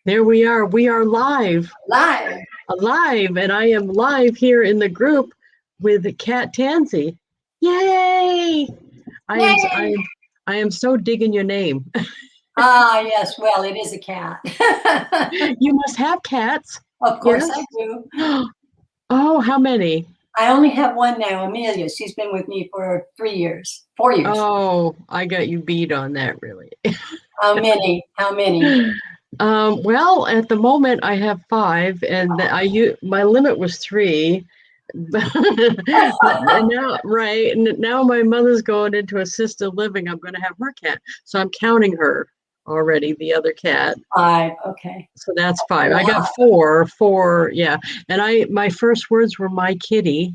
There we are. We are live, Live. alive, and I am live here in the group with Kat Tansey. Yay! I am I Yay! am I am so digging your name. Ah, yes. Well, it is a cat. You must have cats. Of course Yes. I do. Oh, how many? I only have one now, Amelia. She's been with me for 3 years, 4 years. Oh, I got you beat on that, really. How many? How many? Well, at the moment I have five, and my limit was three. And now, right, and now my mother's going into assisted living. I'm going to have her cat, so I'm counting her already. The other cat, 5. Okay. so that's five. I got Wow. four, yeah. And my first words were my kitty.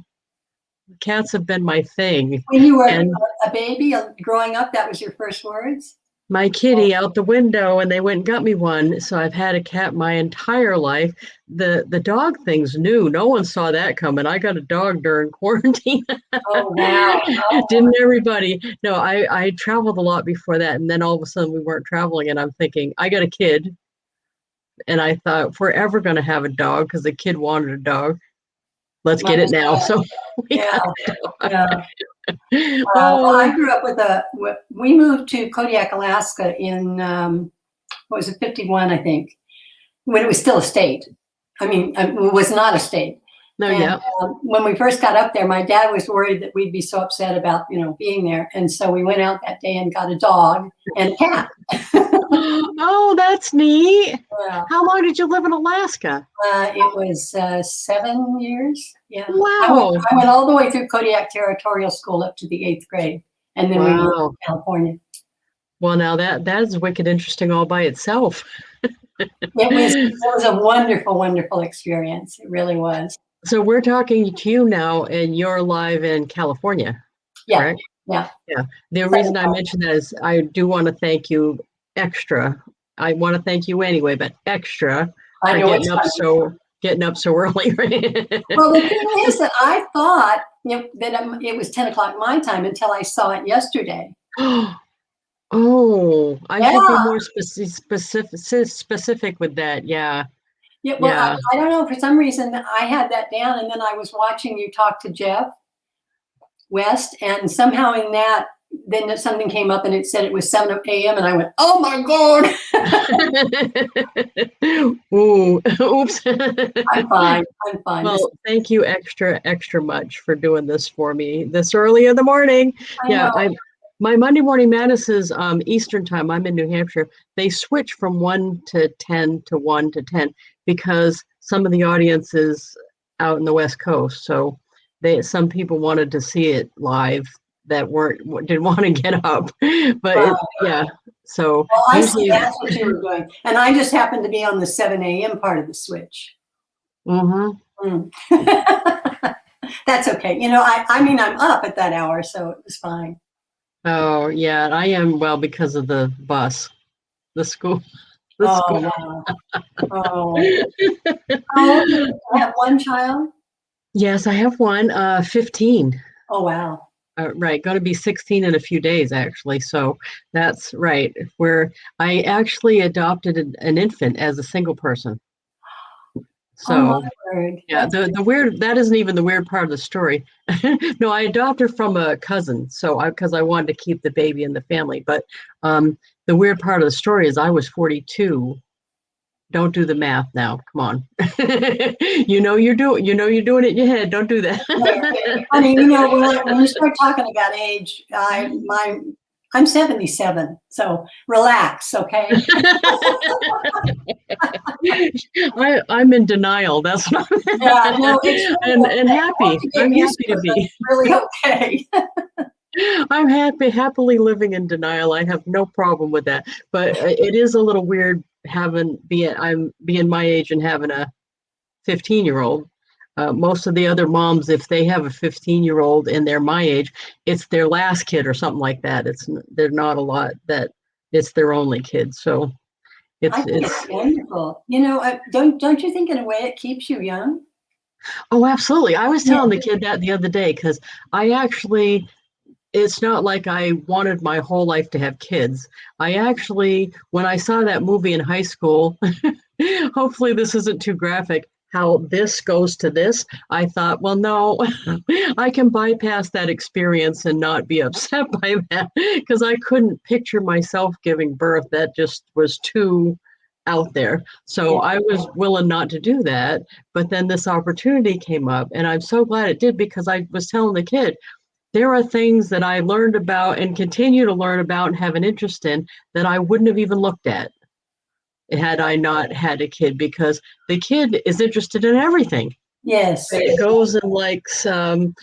Cats have been my thing, When you were and a baby growing up, that was your first words? my kitty out the window, and they went and got me one. So I've had a cat my entire life. The dog thing's new. No one saw that coming. I got a dog during quarantine. Oh, wow. Oh, Didn't everybody? No, I traveled a lot before that, and then all of a sudden we weren't traveling, and I'm thinking I got a kid, and I thought if we're ever going to have a dog because the kid wanted a dog, let's get it now. So we yeah. got a dog. Yeah. Well, I Oh, grew up we moved to Kodiak, Alaska in, what was it, 51, I think, when it was still a state. I mean, it was not a state. no, And yeah. when we first got up there, my dad was worried that we'd be so upset about, being there. And so we went out that day and got a dog and a cat. Oh, that's neat. Yeah. How long did you live in Alaska? It was 7 years. Yeah. Wow. I went all the way through Kodiak Territorial School up to the 8th grade. And then we moved Wow. to California. Well, now that's wicked interesting all by itself. It was a wonderful, wonderful experience. It really was. So we're talking to you now, and you're live in California, Yeah. correct? Yeah. Yeah. The reason I mentioned that is I do want to thank you extra. I want to thank you anyway, but extra I for know getting up so early. Well, the thing is that I thought that it was 10 o'clock my time until I saw it yesterday. Oh, I should be Yeah. more specific with that. Yeah. Yeah. Well, Yeah. I don't know. For some reason, I had that down, and then I was watching you talk to Jeff West, and somehow in that, then something came up and it said it was 7 a.m. and I went, oh my God. Ooh, oops. I'm fine. I'm fine. Well, thank you extra much for doing this for me this early in the morning. I Yeah, know. my Monday morning madness is Eastern time. I'm in New Hampshire. They switch from 1 to 10 to 1 to 10 because some of the audience is out in the West Coast. So some people wanted to see it live that didn't want to get up. But yeah, so Well, I see usually that's what you were doing. And I just happened to be on the 7 a.m. part of the switch. mhm. That's okay. I mean, I'm up at that hour, so it was fine. Oh yeah, I am because of the bus, the school. Wow. Oh. How old are you? You have one child? Yes, I have one, 15. Oh, wow. Right, going to be 16 in a few days, actually. So that's right. Where I actually adopted an infant as a single person. Oh, my So word. yeah, the weird that isn't even the weird part of the story. No, I adopted from a cousin, because I wanted to keep the baby in the family. But the weird part of the story is I was 42. Don't do the math now. Come on. You're doing it in your head. Don't do that. Honey, when you start talking about age, I'm 77, so relax, okay? I'm in denial. That's not Yeah, no, it's really and okay. happy. I'm happy to be. It's really okay. I'm happily living in denial. I have no problem with that. But it is a little weird I'm being my age and having a 15-year-old. Most of the other moms, if they have a 15-year-old and they're my age, it's their last kid or something like that. They're not a lot that it's their only kid. So I think it's wonderful. Don't you think in a way it keeps you young? oh, absolutely. I was telling the kid that the other day because it's not like I wanted my whole life to have kids. I actually, when I saw that movie in high school, hopefully this isn't too graphic, how this goes to this. I thought, well, no, I can bypass that experience and not be upset by that because I couldn't picture myself giving birth. That just was too out there. So Yeah. I was willing not to do that. But then this opportunity came up, and I'm so glad it did because I was telling the kid, there are things that I learned about and continue to learn about and have an interest in that I wouldn't have even looked at had I not had a kid, because the kid is interested in everything. Yes. It goes in like some,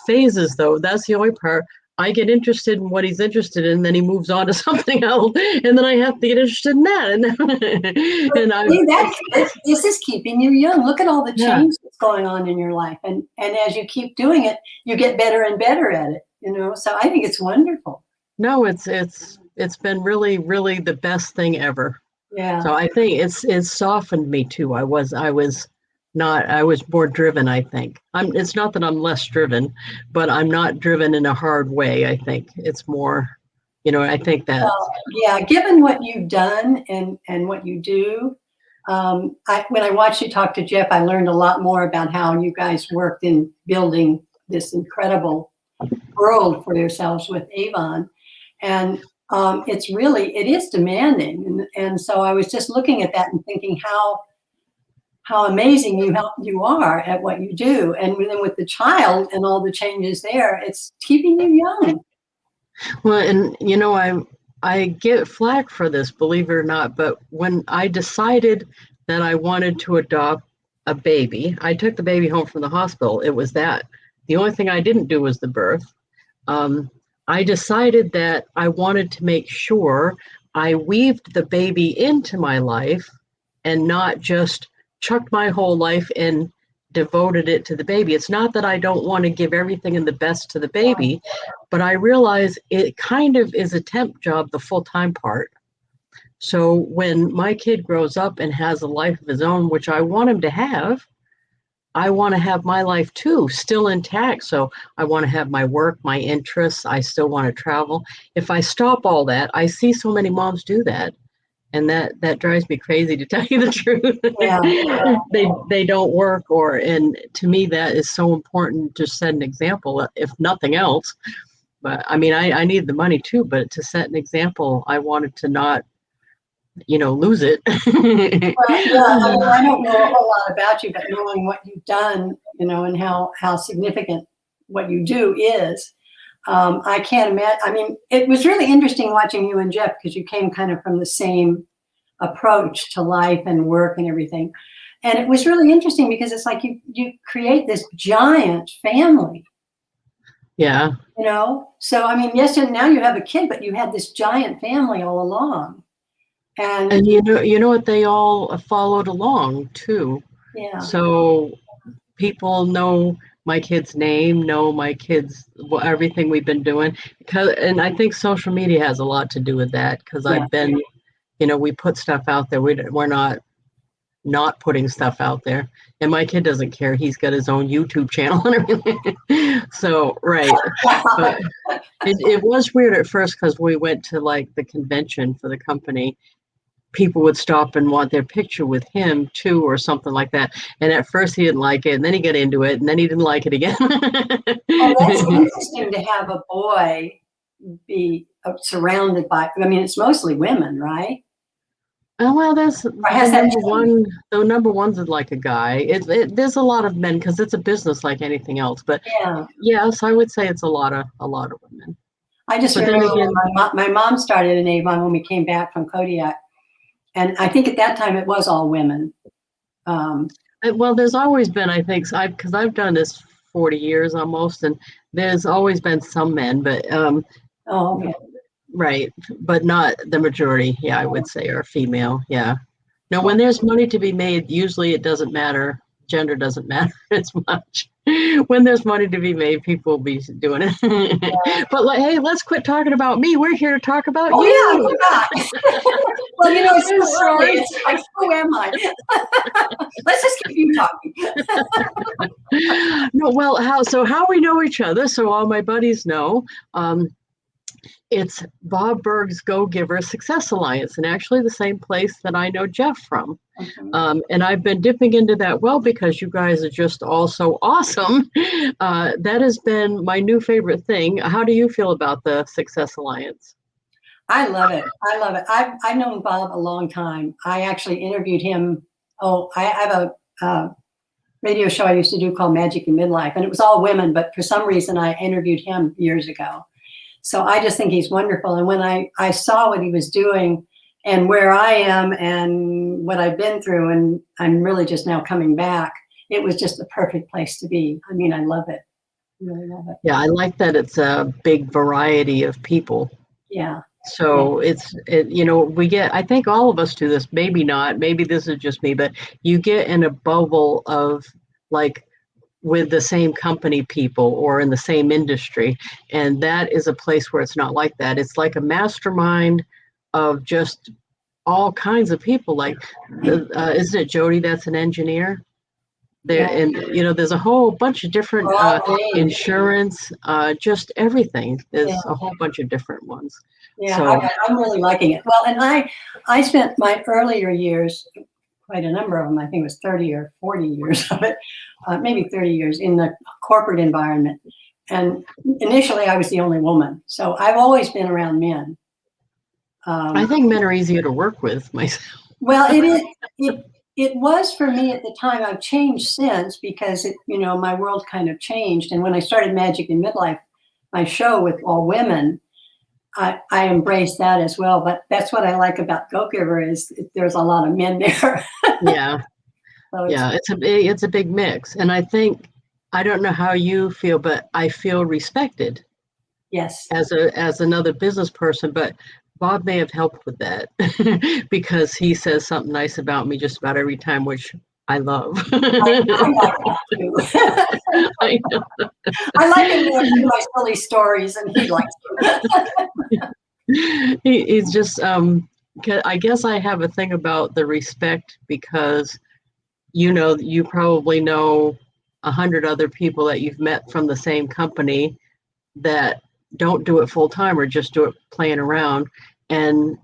phases though. That's the only part. I get interested in what he's interested in, then he moves on to something else, and then I have to get interested in that. And I, This is keeping you young. Look at all the yeah, change that's going on in your life, and as you keep doing it, you get better and better at it. So I think it's wonderful. no, it's been really, really the best thing ever. Yeah. So I think it's softened me too. I was more driven, I think. It's not that I'm less driven, but I'm not driven in a hard way, I think. It's more, I think that Well, yeah. Given what you've done and what you do, when I watched you talk to Jeff, I learned a lot more about how you guys worked in building this incredible world for yourselves with Avon. And it is demanding. And so I was just looking at that and thinking how amazing you are at what you do. And then with the child and all the changes there, it's keeping you young. well, and I get flack for this, believe it or not, but when I decided that I wanted to adopt a baby, I took the baby home from the hospital. It was that. The only thing I didn't do was the birth. Um, I decided that I wanted to make sure I weaved the baby into my life and not just chucked my whole life and devoted it to the baby. It's not that I don't want to give everything and the best to the baby, but I realize it kind of is a temp job, the full-time part. So when my kid grows up and has a life of his own, which I want him to have, I want to have my life too, still intact. So I want to have my work, my interests. I still want to travel. If I stop all that, I see so many moms do that. And that drives me crazy, to tell you the truth. Yeah. They don't work, and to me that is so important to set an example, if nothing else. But I mean, I need the money too, but to set an example, I wanted to not, lose it. Well, yeah, I mean, I don't know a whole lot about you, but knowing what you've done, and how significant what you do is, I can't imagine. I mean, it was really interesting watching you and Jeff because you came kind of from the same approach to life and work and everything. And it was really interesting because it's like you create this giant family. Yeah. So I mean, yes, and now you have a kid, but you had this giant family all along. And you know what, they all followed along too. Yeah. So people know my kid's name, know my kids, everything we've been doing. And I think social media has a lot to do with that, because I've been, we put stuff out there. We're not putting stuff out there. And my kid doesn't care. He's got his own YouTube channel and everything. So, right. But it was weird at first because we went to like the convention for the company. People would stop and want their picture with him too, or something like that. And at first he didn't like it, and then he got into it, and then he didn't like it again. Oh, that's interesting to have a boy be surrounded by. I mean, it's mostly women, right? Oh, well, there's has that number one. The number one's like a guy. There's a lot of men because it's a business like anything else. But Yeah. yes, I would say it's a lot of women. I just But then remember again, my mom started in Avon when we came back from Kodiak. And I think at that time it was all women. well, there's always been, I think, because I've done this 40 years almost, and there's always been some men, but Oh, okay. right, but not the majority. Yeah, I would say, are female. Yeah. No, when there's money to be made, usually it doesn't matter. Gender doesn't matter as much. When there's money to be made, people will be doing it. But hey, let's quit talking about me. We're here to talk about you. Yeah, I forgot. Well, it's so early. It's like, who am I? Let's just keep you talking. No, well, how we know each other, so all my buddies know. It's Bob Berg's Go Giver Success Alliance, and actually the same place that I know Jeff from. And I've been dipping into that well because you guys are just all so awesome. That has been my new favorite thing. How do you feel about the Success Alliance? I love it. I love it. I've known Bob a long time. I actually interviewed him. Oh, I have a radio show I used to do called Magic in Midlife, and it was all women, but for some reason I interviewed him years ago. So I just think he's wonderful. And when I saw what he was doing and where I am and what I've been through, and I'm really just now coming back, it was just the perfect place to be. I mean, I love it. Really love it. Yeah, I like that it's a big variety of people. Yeah. So we get, I think all of us do this, maybe not, maybe this is just me, but you get in a bubble of like with the same company people or in the same industry. And that is a place where it's not like that. It's like a mastermind of just all kinds of people. Like, isn't it Jody that's an engineer? There, and there's a whole bunch of different insurance, just everything. There's a whole bunch of different ones. Yeah, So, I'm really liking it. Well, and I spent my earlier years, quite a number of them, I think it was 30 or 40 years of it, maybe 30 years in the corporate environment. And initially I was the only woman. So I've always been around men. I think men are easier to work with myself. Well, it was for me at the time. I've changed since because my world kind of changed. And when I started Magic in Midlife, my show with all women, I embrace that as well. But that's what I like about Go Giver is there's a lot of men there. Yeah. So it's a big mix. And I think, I don't know how you feel, but I feel respected. Yes. As another business person, but Bob may have helped with that because he says something nice about me just about every time, which I love. I like that too. I know. I like him when he my silly stories, and he likes them. He's just, I guess I have a thing about the respect because, you probably know 100 other people that you've met from the same company that don't do it full time or just do it playing around. And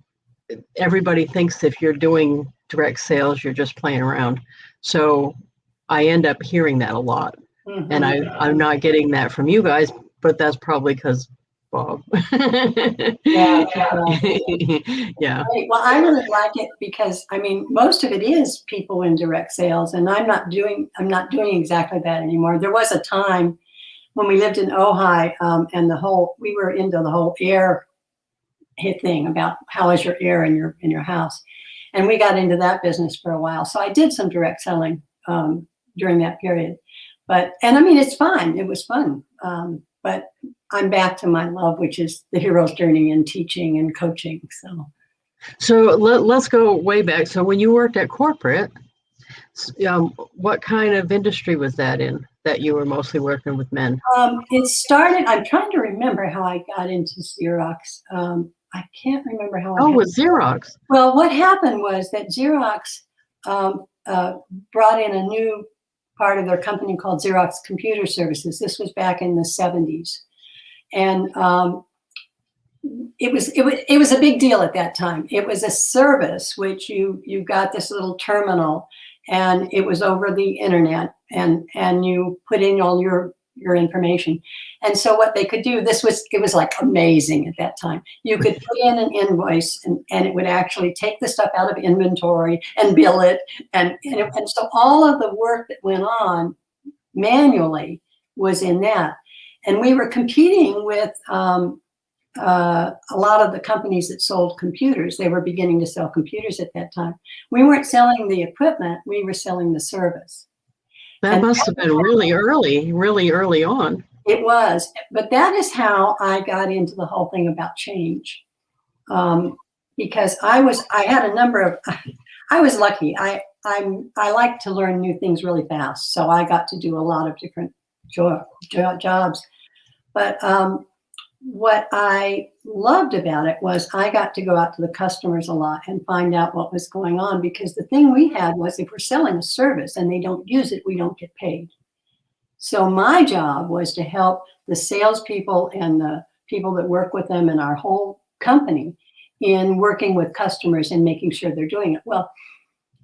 everybody thinks if you're doing direct sales, you're just playing around. So I end up hearing that a lot. Mm-hmm. And I'm not getting that from you guys, but that's probably because Bob. Yeah. Yeah. Well, I really like it because most of it is people in direct sales, and I'm not doing exactly that anymore. There was a time when we lived in Ojai, and we were into the whole air hit thing about how is your air in your house, and we got into that business for a while. So I did some direct selling during that period, it's fine. It was fun, but I'm back to my love, which is the hero's journey and teaching and coaching. So let's go way back. So when you worked at corporate, what kind of industry was that in that you were mostly working with men? It started, I'm trying to remember how I got into Xerox. I can't remember how. Oh, with Xerox. Well, what happened was that Xerox brought in a new part of their company called Xerox Computer Services. This was back in the 70s. And it was a big deal at that time. It was a service which you got this little terminal, and it was over the internet, and you put in all your information. And so what they could do, it was like amazing at that time. You could put in an invoice, and it would actually take the stuff out of inventory and bill it, and so all of the work that went on manually was in that. And we were competing with a lot of the companies that sold computers. They were beginning to sell computers at that time. We weren't selling the equipment, we were selling the service. That must have been really early on. It was, but that is how I got into the whole thing about change. Because I was lucky. I like to learn new things really fast. So I got to do a lot of different jobs. But what I loved about it was I got to go out to the customers a lot and find out what was going on, because the thing we had was if we're selling a service and they don't use it, we don't get paid. So my job was to help the salespeople and the people that work with them and our whole company in working with customers and making sure they're doing it. Well,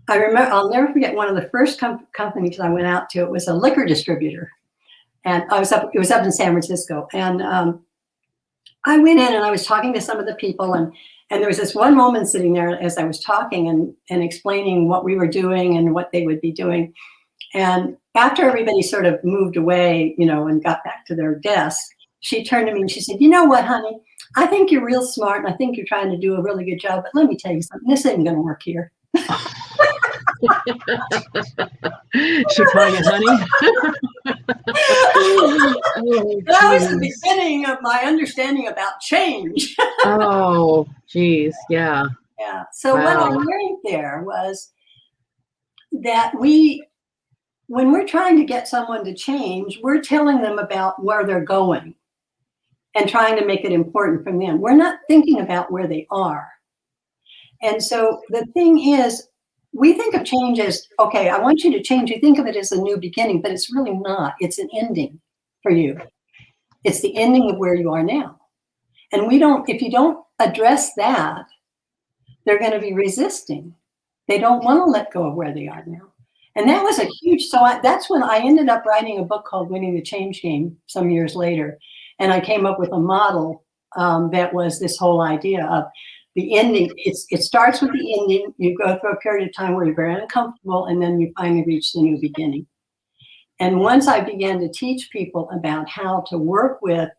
I remember, I'll never forget one of the first companies I went out to. It was a liquor distributor. And it was up in San Francisco. And I went in and I was talking to some of the people, and there was this one woman sitting there as I was talking and explaining what we were doing and what they would be doing. And after everybody sort of moved away, and got back to their desks, she turned to me and she said, "You know what, honey? I think you're real smart and I think you're trying to do a really good job, but let me tell you something, this isn't going to work here." She calling you honey? That was the beginning of my understanding about change. Oh, geez. Yeah. Yeah. So what I learned there was that when we're trying to get someone to change, we're telling them about where they're going and trying to make it important for them. We're not thinking about where they are. And so the thing is, we think of change as, okay, I want you to change. You think of it as a new beginning, but it's really not. It's an ending for you. It's the ending of where you are now. And if you don't address that, they're going to be resisting. They don't want to let go of where they are now. And that was that's when I ended up writing a book called Winning the Change Game some years later. And I came up with a model that was this whole idea of the ending. It starts with the ending. You go through a period of time where you're very uncomfortable, and then you finally reach the new beginning. And once I began to teach people about how to work with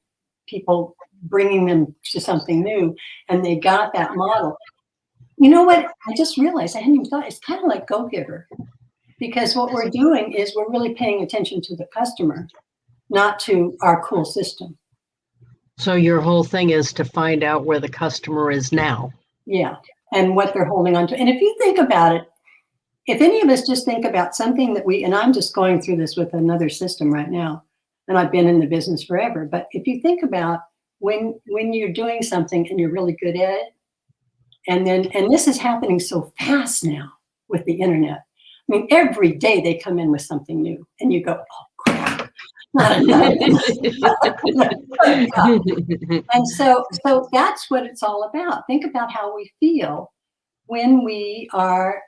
people, bringing them to something new, and they got that model, you know what? I just realized, I hadn't even thought, it's kind of like Go Giver. Because what we're doing is we're really paying attention to the customer, not to our cool system. So your whole thing is to find out where the customer is now. Yeah, and what they're holding on to. And if you think about it, if any of us just think about something that and I'm just going through this with another system right now, and I've been in the business forever, but if you think about when you're doing something and you're really good at it, and this is happening so fast now with the internet. I mean, every day they come in with something new, and you go, "Oh crap!" And so that's what it's all about. Think about how we feel when we are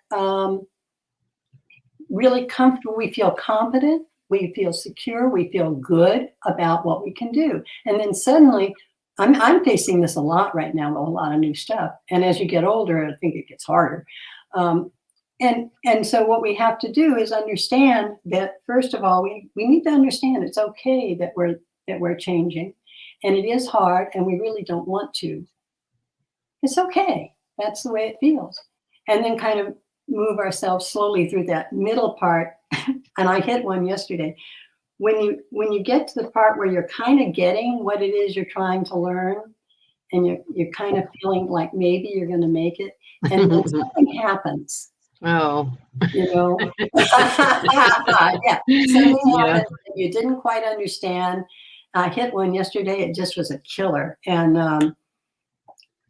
really comfortable. We feel confident. We feel secure. We feel good about what we can do. And then suddenly, I'm facing this a lot right now with a lot of new stuff. And as you get older, I think it gets harder. And so what we have to do is understand that, first of all, we need to understand it's okay that we're changing, and it is hard, and we really don't want to. It's okay. That's the way it feels. And then kind of move ourselves slowly through that middle part. And I hit one yesterday. When you get to the part where you're kind of getting what it is you're trying to learn, and you're kind of feeling like maybe you're going to make it, and then something happens. Oh, Yeah. Something happened that you didn't quite understand. I hit one yesterday. It just was a killer, and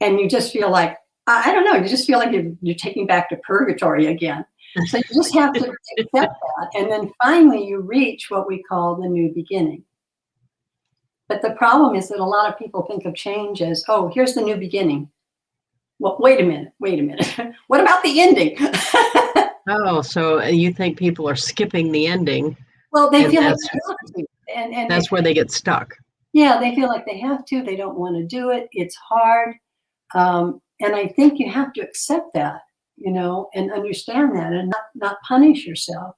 you just feel like, I don't know. You just feel like you're taking back to purgatory again. So you just have to accept that, and then finally you reach what we call the new beginning. But the problem is that a lot of people think of change as, oh, here's the new beginning. Well, wait a minute. What about the ending? Oh, so you think people are skipping the ending? Well, they feel like they have to. And that's where they get stuck. Yeah, they feel like they have to. They don't want to do it. It's hard. And I think you have to accept that, and understand that, and not punish yourself.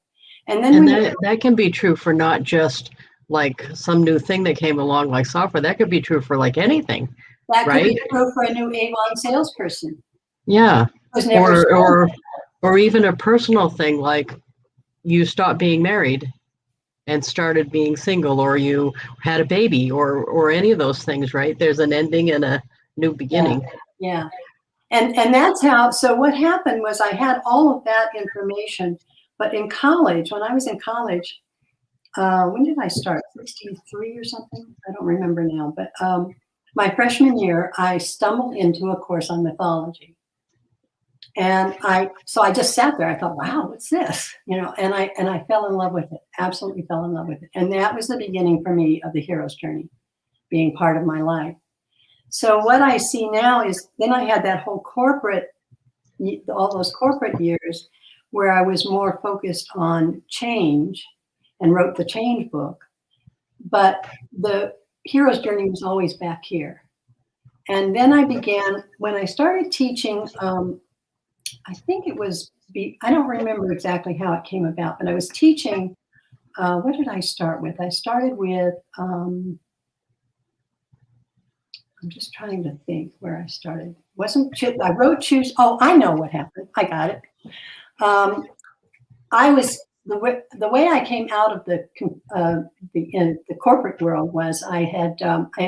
And then that can be true for not just like some new thing that came along like software. That could be true for like anything. That right? could be true for a new Avon salesperson. Yeah. Or even a personal thing, like you stopped being married and started being single, or you had a baby, or any of those things, right? There's an ending and a new beginning. Yeah. And that's how, so what happened was I had all of that information, but in college, when I was in college, when did I start? 63 or something? I don't remember now, but my freshman year, I stumbled into a course on mythology. And so I just sat there. I thought, wow, what's this? And I fell in love with it. Absolutely fell in love with it. And that was the beginning for me of the hero's journey, being part of my life. So what I see now is then I had that whole all those corporate years where I was more focused on change and wrote the change book. But the hero's journey was always back here. And then I began, when I started teaching, I think it was, I don't remember exactly how it came about, but I was teaching, what did I start with? I started with, I'm just trying to think where I started. I wrote choose. Oh, I know what happened. I got it. I was the way I came out of the corporate world was I had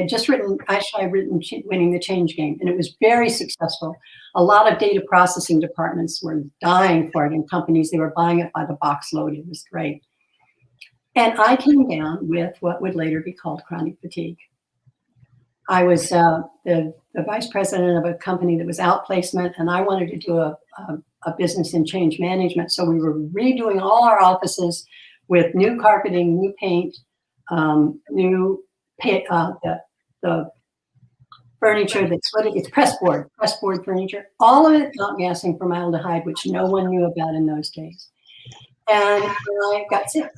just written. Actually, I written Winning the Change Game, and it was very successful. A lot of data processing departments were dying for it, and companies they were buying it by the box load. It was great. And I came down with what would later be called chronic fatigue. I was the vice president of a company that was outplacement, and I wanted to do a business in change management. So we were redoing all our offices with new carpeting, new paint, the furniture it's pressboard furniture, all of it outgassing formaldehyde, which no one knew about in those days. And I got sick.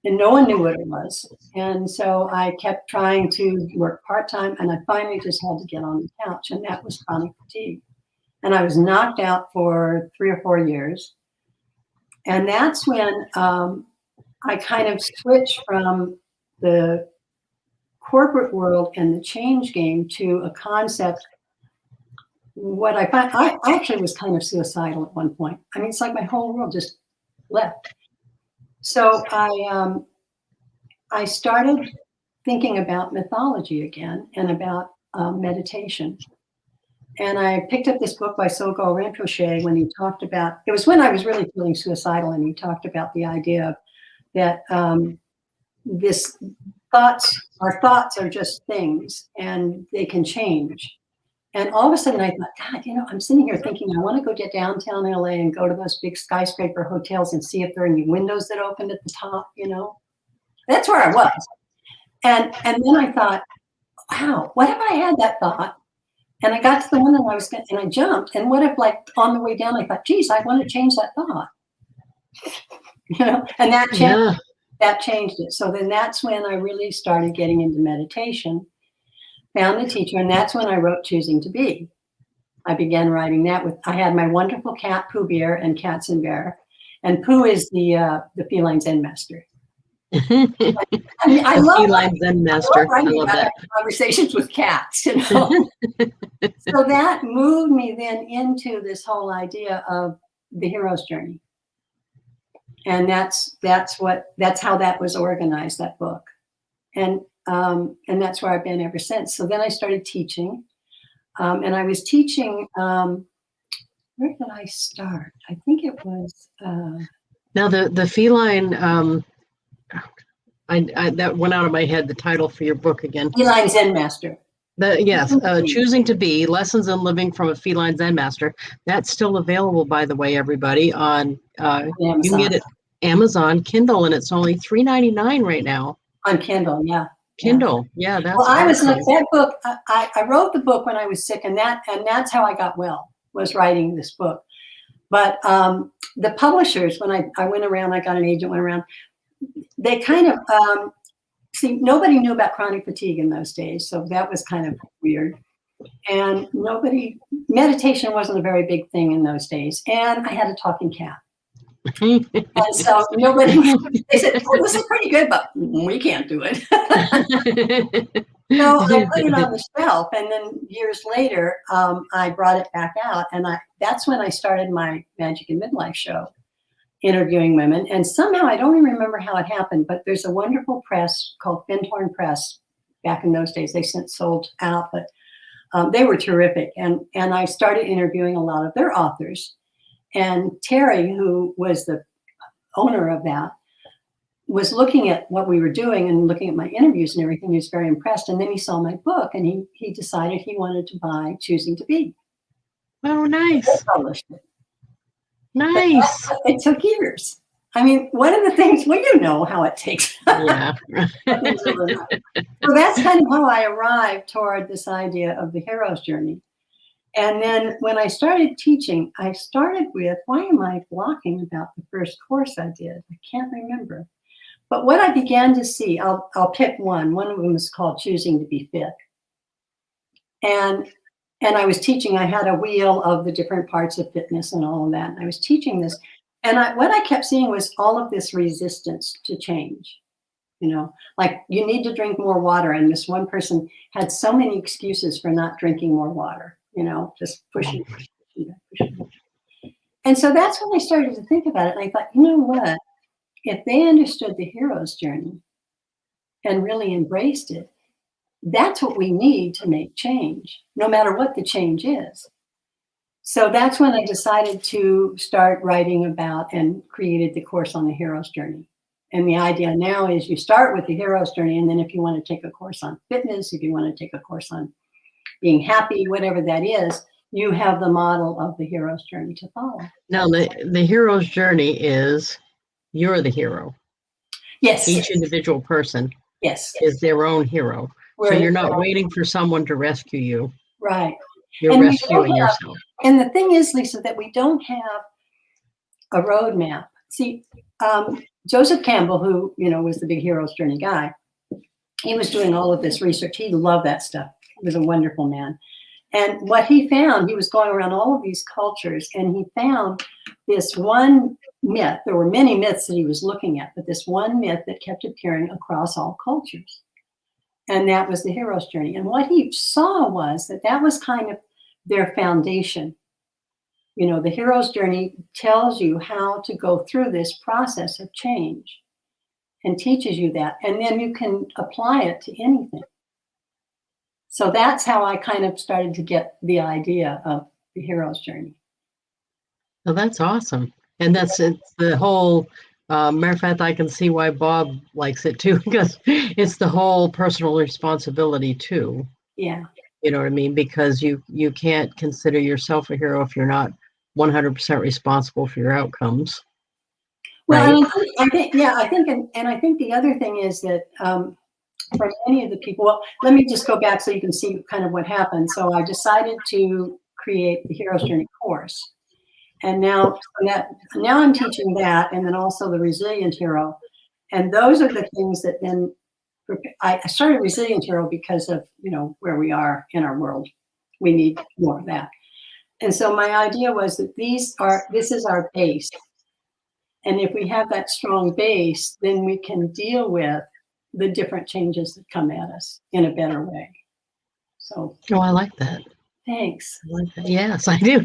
And no one knew what it was. And so I kept trying to work part-time, and I finally just had to get on the couch, and that was chronic fatigue. And I was knocked out for 3 or 4 years. And that's when I kind of switched from the corporate world and the change game to a concept. What I found, I actually was kind of suicidal at one point. I mean, it's like my whole world just left. So I started thinking about mythology again and about meditation. And I picked up this book by Sogyal Rinpoche when he talked about, it was when I was really feeling suicidal, and he talked about the idea that our thoughts are just things and they can change. And all of a sudden I thought, God, I'm sitting here thinking, I want to go get downtown LA and go to those big skyscraper hotels and see if there are any windows that opened at the top, That's where I was. And then I thought, wow, what if I had that thought? And I got to the one that and I jumped. And what if, like, on the way down, I thought, geez, I want to change that thought. And that changed it. So then that's when I really started getting into meditation. Found the teacher, and that's when I wrote Choosing to Be. I began writing that I had my wonderful cat, Pooh Bear, and Cats and Bear. And Pooh is the feline Zen master. I love feline Zen master. I love that. Conversations with cats, So that moved me then into this whole idea of the hero's journey. And that's how that was organized, that book. And that's where I've been ever since. So then I started teaching, and I was teaching. Where did I start? I think it was. Now the feline. That went out of my head. The title for your book again. Feline Zen Master. Choosing to Be: Lessons in Living from a Feline Zen Master. That's still available, by the way, everybody. On you can get it Amazon Kindle, and it's only $3.99 right now. On Kindle, yeah. Kindle, yeah. That's I was like that book. I wrote the book when I was sick, and that's how I got well, was writing this book. But the publishers, when I went around, I got an agent, went around. They kind of nobody knew about chronic fatigue in those days, so that was kind of weird. And meditation wasn't a very big thing in those days. And I had a talking cat. And so they said, oh, this is pretty good, but we can't do it. So I put it on the shelf, and then years later, I brought it back out, and that's when I started my Magic in Midlife show, interviewing women. And somehow, I don't even remember how it happened, but there's a wonderful press called Findhorn Press. Back in those days, they since sold out, but they were terrific. And I started interviewing a lot of their authors. And Terry, who was the owner of that, was looking at what we were doing and looking at my interviews and everything. He was very impressed. And then he saw my book, and he decided he wanted to buy Choosing to Be. Oh, nice. I published it. Nice. It took years. I mean, one of the things, well, you know how it takes. Yeah. So that's kind of how I arrived toward this idea of the hero's journey. And then when I started teaching, I started with, why am I blocking about the first course I did? I can't remember. But what I began to see, I'll pick one. One of them is called Choosing to Be Fit. And I was teaching, I had a wheel of the different parts of fitness and all of that. And I was teaching this. And what I kept seeing was all of this resistance to change. You know, like you need to drink more water. And this one person had so many excuses for not drinking more water, you know, just pushing. And so that's when I started to think about it. And I thought, you know what? If they understood the hero's journey and really embraced it, that's what we need to make change, no matter what the change is. So that's when I decided to start writing about and created the course on the hero's journey. And the idea now is you start with the hero's journey, and then if you want to take a course on fitness, if you want to take a course on being happy, whatever that is, you have the model of the hero's journey to follow. Now, the hero's journey is you're the hero. Yes. Each individual person is their own hero. So you're not waiting for someone to rescue you. Right. You're rescuing yourself. And the thing is, Lisa, that we don't have a roadmap. See, Joseph Campbell, who, you know, was the big hero's journey guy, he was doing all of this research. He loved that stuff. He was a wonderful man. And what he found, he was going around all of these cultures, and he found this one myth. There were many myths that he was looking at, but this one myth that kept appearing across all cultures. And that was the hero's journey. And what he saw was that that was kind of their foundation. You know, the hero's journey tells you how to go through this process of change and teaches you that. And then you can apply it to anything. So that's how I kind of started to get the idea of the hero's journey. Well, that's awesome. And it's the whole, matter of fact, I can see why Bob likes it too, because it's the whole personal responsibility too. Yeah. You know what I mean? Because you can't consider yourself a hero if you're not 100% responsible for your outcomes. Well, right? I think the other thing is that for many of the people, well, let me just go back so you can see kind of what happened. So I decided to create the Hero's Journey course. And now I'm teaching that, and then also the Resilient Hero. And those are the things that then I started Resilient Hero because of, you know, where we are in our world. We need more of that. And so my idea was that this is our base. And if we have that strong base, then we can deal with the different changes that come at us in a better way. So. Oh, I like that. Thanks. I like that. Yes, I do.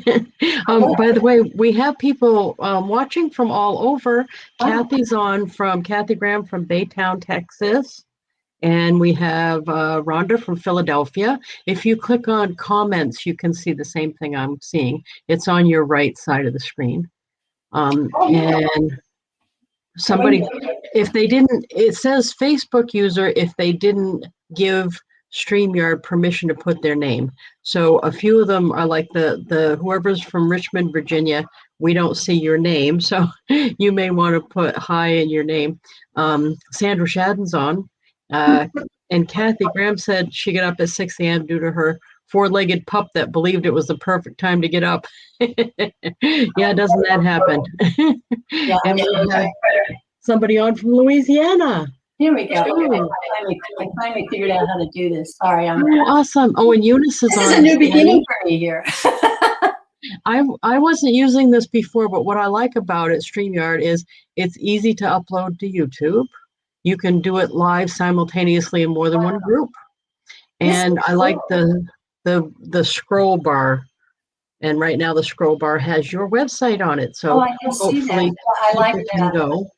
By the way, we have people watching from all over. Kathy's on from Kathy Graham from Baytown, Texas. And we have Rhonda from Philadelphia. If you click on comments, you can see the same thing I'm seeing. It's on your right side of the screen. And somebody, if they didn't, it says Facebook user if they didn't give StreamYard permission to put their name. So a few of them are like the whoever's from Richmond, Virginia, we don't see your name. So you may want to put hi in your name. Sandra Shadden's on. And Kathy Graham said she got up at 6 a.m. due to her four-legged pup that believed it was the perfect time to get up. Yeah, doesn't that happen? Yeah, and we have somebody on from Louisiana. Here we go. I finally figured out how to do this. Sorry, awesome. Oh, and Eunice is on. This is a new beginning for me here. I wasn't using this before, but what I like about it, StreamYard, is it's easy to upload to YouTube. You can do it live simultaneously in more than one group. And I like the scroll bar. And right now the scroll bar has your website on it. So I can see that. I like that.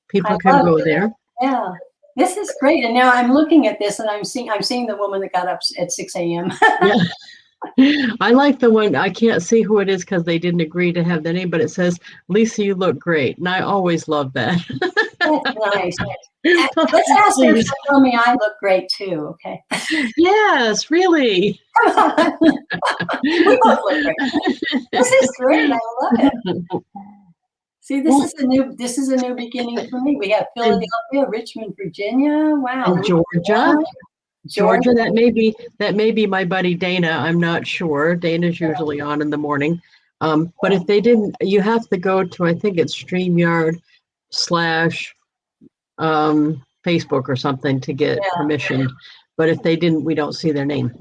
People can go there. Yeah. This is great. And now I'm looking at this and I'm seeing the woman that got up at 6 a.m. Yeah. I like the one, I can't see who it is because they didn't agree to have the name, but it says, Lisa, you look great. And I always love that. That's nice. Let's ask her to tell me I look great too, okay? Yes, really. Come on. We both look great. This is great. I love it. See, this is a new beginning for me. We have Philadelphia, Richmond, Virginia. Wow. And Georgia, that may be my buddy Dana. I'm not sure. Dana's usually on in the morning. But if they didn't, you have to go to, I think it's StreamYard / Facebook or something to get permission. But if they didn't, we don't see their name.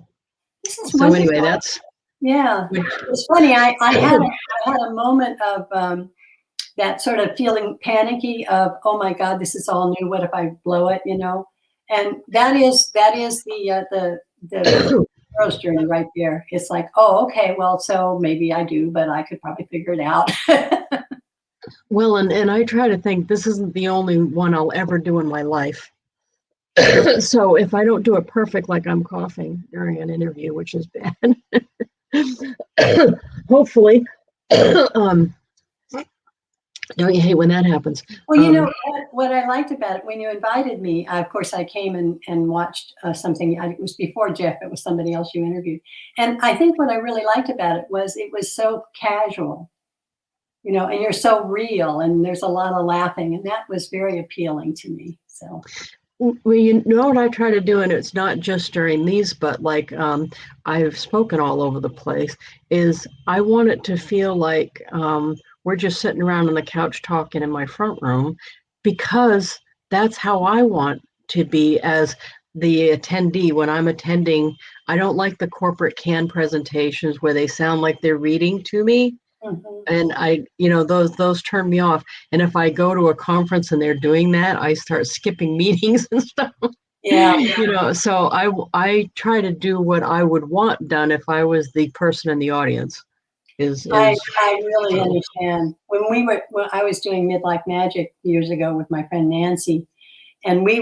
This is so wonderful. Anyway, that's it's funny. I had a moment of that sort of feeling panicky of, oh my God, this is all new. What if I blow it? And that is the hero's journey right there. It's like, oh, okay, well, so maybe I do, but I could probably figure it out. Well, and I try to think this isn't the only one I'll ever do in my life. So if I don't do it perfect, like I'm coughing during an interview, which is bad, hopefully, don't you hate when that happens? Well, what I liked about it, when you invited me, of course, I came and watched something. It was before Jeff. It was somebody else you interviewed. And I think what I really liked about it was so casual, and you're so real, and there's a lot of laughing. And that was very appealing to me. So. Well, you know what I try to do, and it's not just during these, but like I've spoken all over the place, is I want it to feel like we're just sitting around on the couch talking in my front room, because that's how I want to be as the attendee when I'm attending. I don't like the corporate canned presentations where they sound like they're reading to me. Mm-hmm. And those turn me off. And if I go to a conference and they're doing that, I start skipping meetings and stuff. Yeah. So I try to do what I would want done if I was the person in the audience. I really understand. When I was doing Midlife Magic years ago with my friend Nancy, and we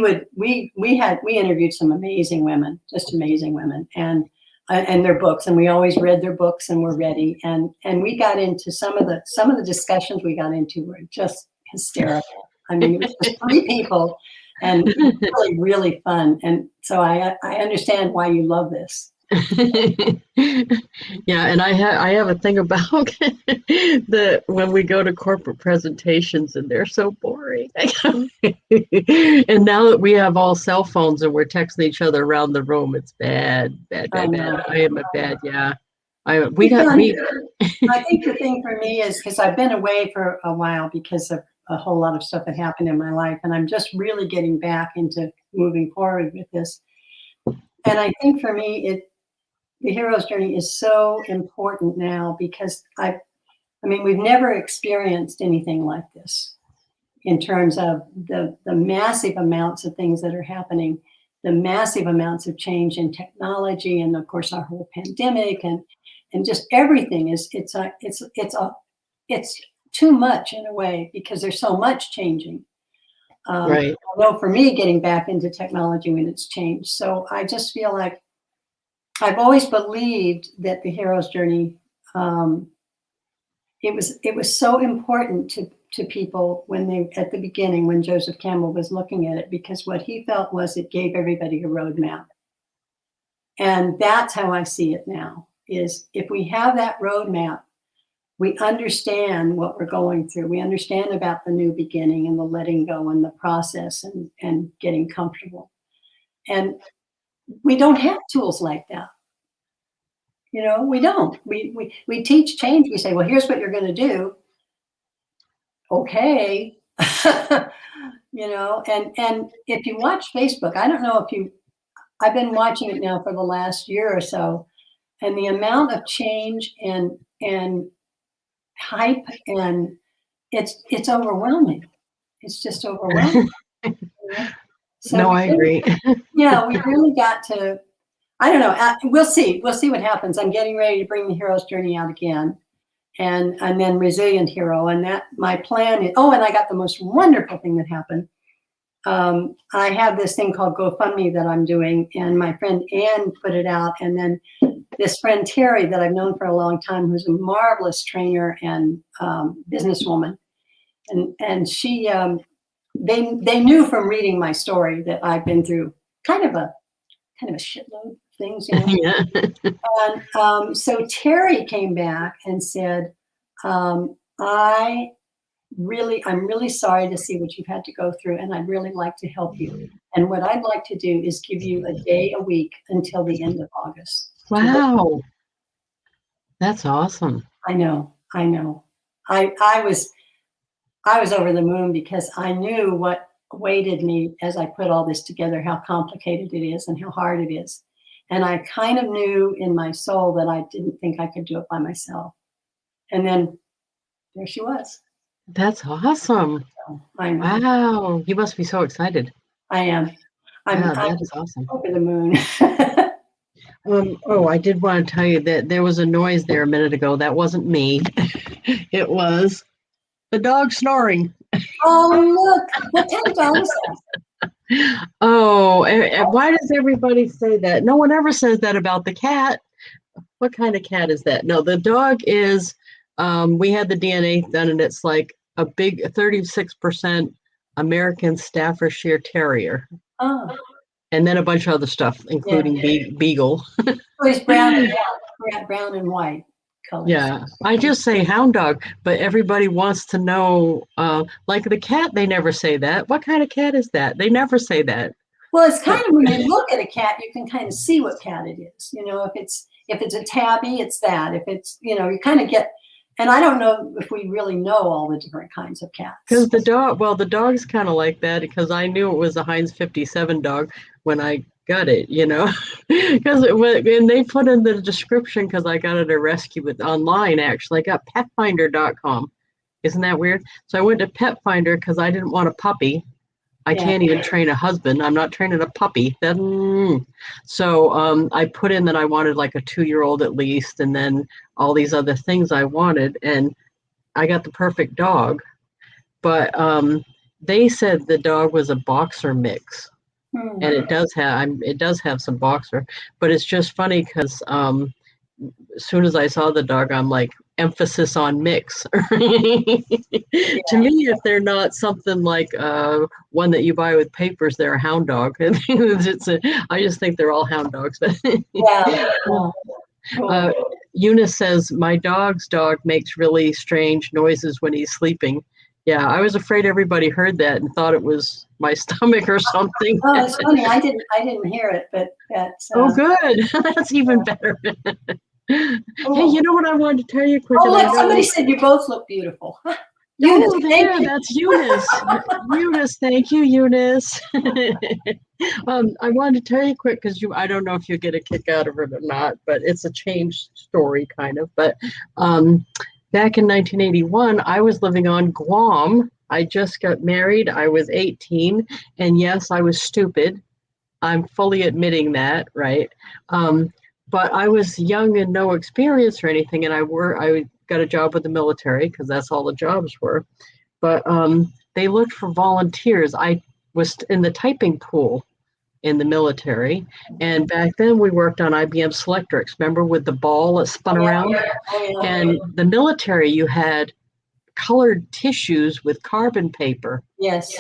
interviewed some amazing women, just amazing women, and their books, and we always read their books and were ready. And we got into some of the discussions we got into were just hysterical. I mean, it was just 3 people and really, really fun. And so I understand why you love this. Yeah, and I have a thing about when we go to corporate presentations and they're so boring. And now that we have all cell phones and we're texting each other around the room, it's bad. I am a bad, yeah. I think the thing for me is, because I've been away for a while because of a whole lot of stuff that happened in my life, and I'm just really getting back into moving forward with this. And I think for me, the hero's journey is so important now, because we've never experienced anything like this in terms of the massive amounts of things that are happening, the massive amounts of change in technology, and of course our whole pandemic and just everything it's too much in a way, because there's so much changing. Right. Although for me, getting back into technology when it's changed. So I just feel like I've always believed that the hero's journey, it was so important to people at the beginning, when Joseph Campbell was looking at it, because what he felt was it gave everybody a roadmap. And that's how I see it now, is if we have that roadmap, we understand what we're going through. We understand about the new beginning and the letting go and the process and getting comfortable. And we don't have tools like that. We don't. We teach change. We say, well, here's what you're going to do. Okay. And if you watch Facebook, I don't know I've been watching it now for the last year or so, and the amount of change and hype, and it's overwhelming. It's just overwhelming. So no, I agree. Yeah, we really got to, I don't know. We'll see what happens. I'm getting ready to bring the hero's journey out again, and then Resilient Hero. And that my plan is, and I got the most wonderful thing that happened. I have this thing called GoFundMe that I'm doing, and my friend Ann put it out. And then this friend Terry that I've known for a long time, who's a marvelous trainer and businesswoman. And she, they knew from reading my story that I've been through kind of a shitload of things, Yeah. And so Terry came back and said, I I'm really sorry to see what you've had to go through, and I'd really like to help you. And what I'd like to do is give you a day a week until the end of August. Wow. That's awesome. I know. I was over the moon because I knew what awaited me as I put all this together, how complicated it is and how hard it is. And I kind of knew in my soul that I didn't think I could do it by myself. And then there she was. That's awesome. So I know. Wow. You must be so excited. I am. I'm That is awesome. over the moon. I did want to tell you that there was a noise there a minute ago. That wasn't me. It was the dog snoring. Oh, look. What kind of dog is that? Oh, why does everybody say that? No one ever says that about the cat. What kind of cat is that? No, the dog is, we had the DNA done, and it's like a big 36% American Staffordshire Terrier. Oh. And then a bunch of other stuff, including Beagle. So he's brown and white colors. Yeah, I just say hound dog, but everybody wants to know, like the cat, they never say that. What kind of cat is that? They never say that. Well, it's kind of, when you look at a cat, you can kind of see what cat it is. You know, if it's a tabby, it's that. If it's, you kind of get, and I don't know if we really know all the different kinds of cats. Because the dog's kind of like that, because I knew it was a Heinz 57 dog when I got it, because and they put in the description, because I got it a rescue with online, actually. I got petfinder.com. Isn't that weird? So I went to Petfinder because I didn't want a puppy. I can't even train a husband. I'm not training a puppy. So I put in that I wanted like a 2-year-old at least, and then all these other things I wanted, and I got the perfect dog. But they said the dog was a boxer mix, and it does have some boxer. But it's just funny because as soon as I saw the dog, I'm like, emphasis on mix. To me, if they're not something like one that you buy with papers, they're a hound dog. I just think they're all hound dogs. Eunice says, my dog's dog makes really strange noises when he's sleeping. Yeah, I was afraid everybody heard that and thought it was my stomach or something. Oh, it's funny. I didn't hear it, but that's. Oh, good. That's even better. Hey, you know what I wanted to tell you quick? Oh, look, somebody said you both look beautiful. Eunice, that's Eunice. Eunice, thank you, Eunice. I wanted to tell you quick because I don't know if you get a kick out of it or not, but it's a changed story kind of. But back in 1981, I was living on Guam. I just got married. I was 18, and yes, I was stupid. I'm fully admitting that, right? But I was young and no experience or anything, and I got a job with the military because that's all the jobs were. But they looked for volunteers. I was in the typing pool in the military, and back then we worked on IBM Selectrix. Remember, with the ball that spun around? And the military, you had colored tissues with carbon paper. Yes.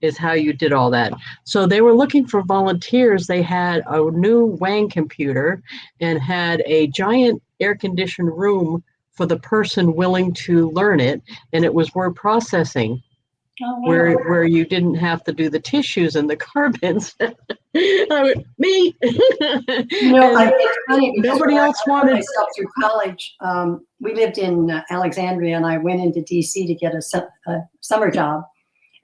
Is how you did all that. So they were looking for volunteers. They had a new Wang computer and had a giant air-conditioned room for the person willing to learn it, and it was word processing. Oh, wow. Where you didn't have to do the tissues and the carbons. Me. It's funny because nobody else wanted. Myself through college. We lived in Alexandria, and I went into DC to get a summer job.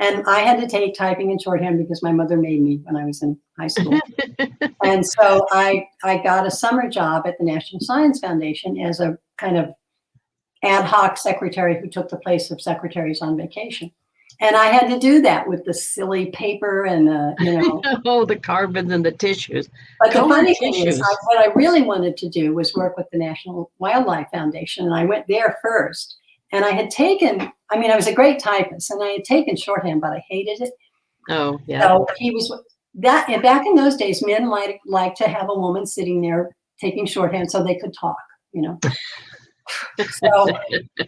And I had to take typing and shorthand because my mother made me when I was in high school. And so I got a summer job at the National Science Foundation as a kind of ad hoc secretary who took the place of secretaries on vacation. And I had to do that with the silly paper and the carbons and the tissues. But the funny thing is, what I really wanted to do was work with the National Wildlife Foundation. And I went there first. And I had taken, I was a great typist, and I had taken shorthand, but I hated it. Oh, yeah. So back in those days, men like to have a woman sitting there taking shorthand so they could talk, So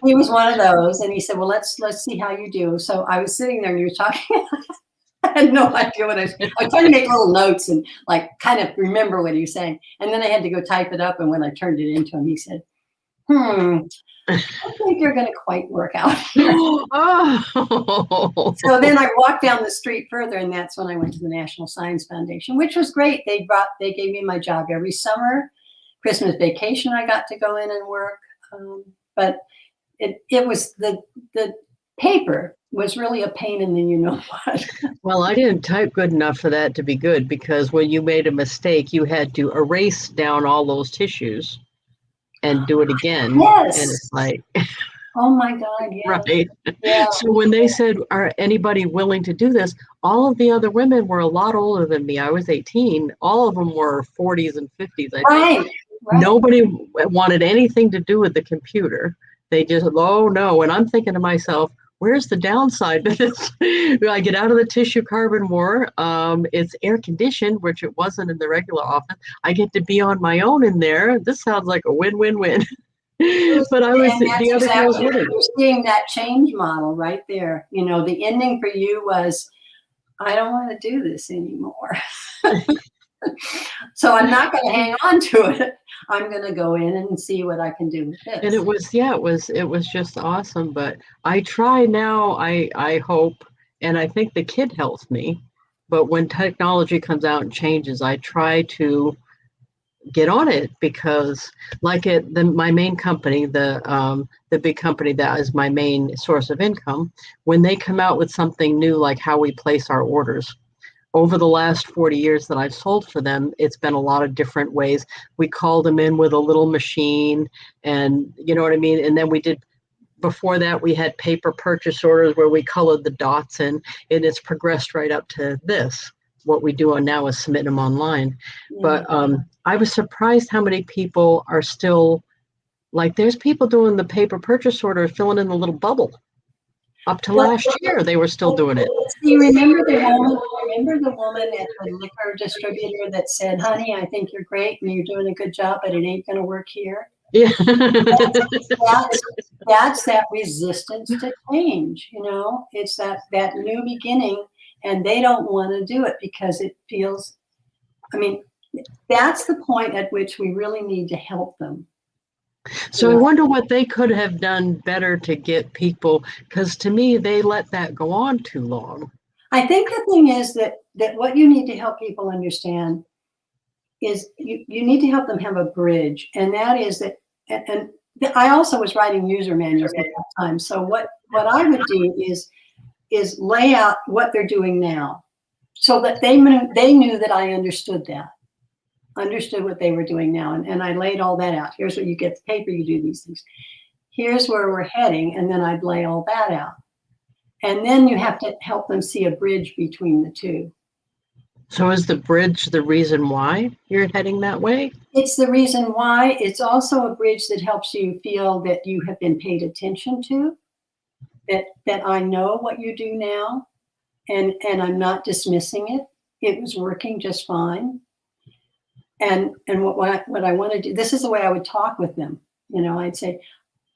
he was one of those, and he said, well, let's see how you do. So I was sitting there and you were talking. I had no idea what I was trying to make little notes and like kind of remember what he was saying. And then I had to go type it up. And when I turned it into him, he said, I think you're going to quite work out here. Oh. So then I walked down the street further, and that's when I went to the National Science Foundation, which was great. They gave me my job every summer. Christmas vacation, I got to go in and work. But it was the paper was really a pain in the you know what. Well, I didn't type good enough for that to be good, because when you made a mistake, you had to erase down all those tissues and do it again. Yes. And it's like, oh my God, yeah. right. Yeah. So when they said, are anybody willing to do this? All of the other women were a lot older than me. I was 18. All of them were 40s and 50s, I think. Right. Nobody wanted anything to do with the computer. They just, oh no. And I'm thinking to myself, where's the downside to this? I get out of the tissue carbon war. It's air conditioned, which it wasn't in the regular office. I get to be on my own in there. This sounds like a win-win-win. But I was the other girls with it. You're seeing that change model right there. You know, the ending for you was, I don't want to do this anymore. So I'm not going to hang on to it. I'm going to go in and see what I can do with this. And it was just awesome. But I try now, I hope, and I think the kid helps me. But when technology comes out and changes, I try to get on it, because like my main company, the big company that is my main source of income, when they come out with something new, like how we place our orders, over the last 40 years that I've sold for them, it's been a lot of different ways. We called them in with a little machine, and you know what I mean? And then before that, we had paper purchase orders where we colored the dots in, and it's progressed right up to this. What we do now is submit them online. But I was surprised how many people are still, like, there's people doing the paper purchase order, filling in the little bubble. Up to last year, they were still doing it. See, remember the woman at the liquor distributor that said, honey, I think you're great and you're doing a good job, but it ain't going to work here? Yeah. That's that resistance to change, you know? It's that new beginning, and they don't want to do it because it feels, I mean, that's the point at which we really need to help them. So I wonder what they could have done better to get people, because to me, they let that go on too long. I think the thing is that what you need to help people understand is you need to help them have a bridge. And that is that, and I also was writing user manuals at that time. So what I would do is lay out what they're doing now, so that they knew that I understood what they were doing now. And I laid all that out. Here's what you get the paper, you do these things. Here's where we're heading. And then I'd lay all that out. And then you have to help them see a bridge between the two. So is the bridge the reason why you're heading that way? It's the reason why. It's also a bridge that helps you feel that you have been paid attention to, that I know what you do now, and I'm not dismissing it. It was working just fine. And what I want to do, this is the way I would talk with them. You know, I'd say,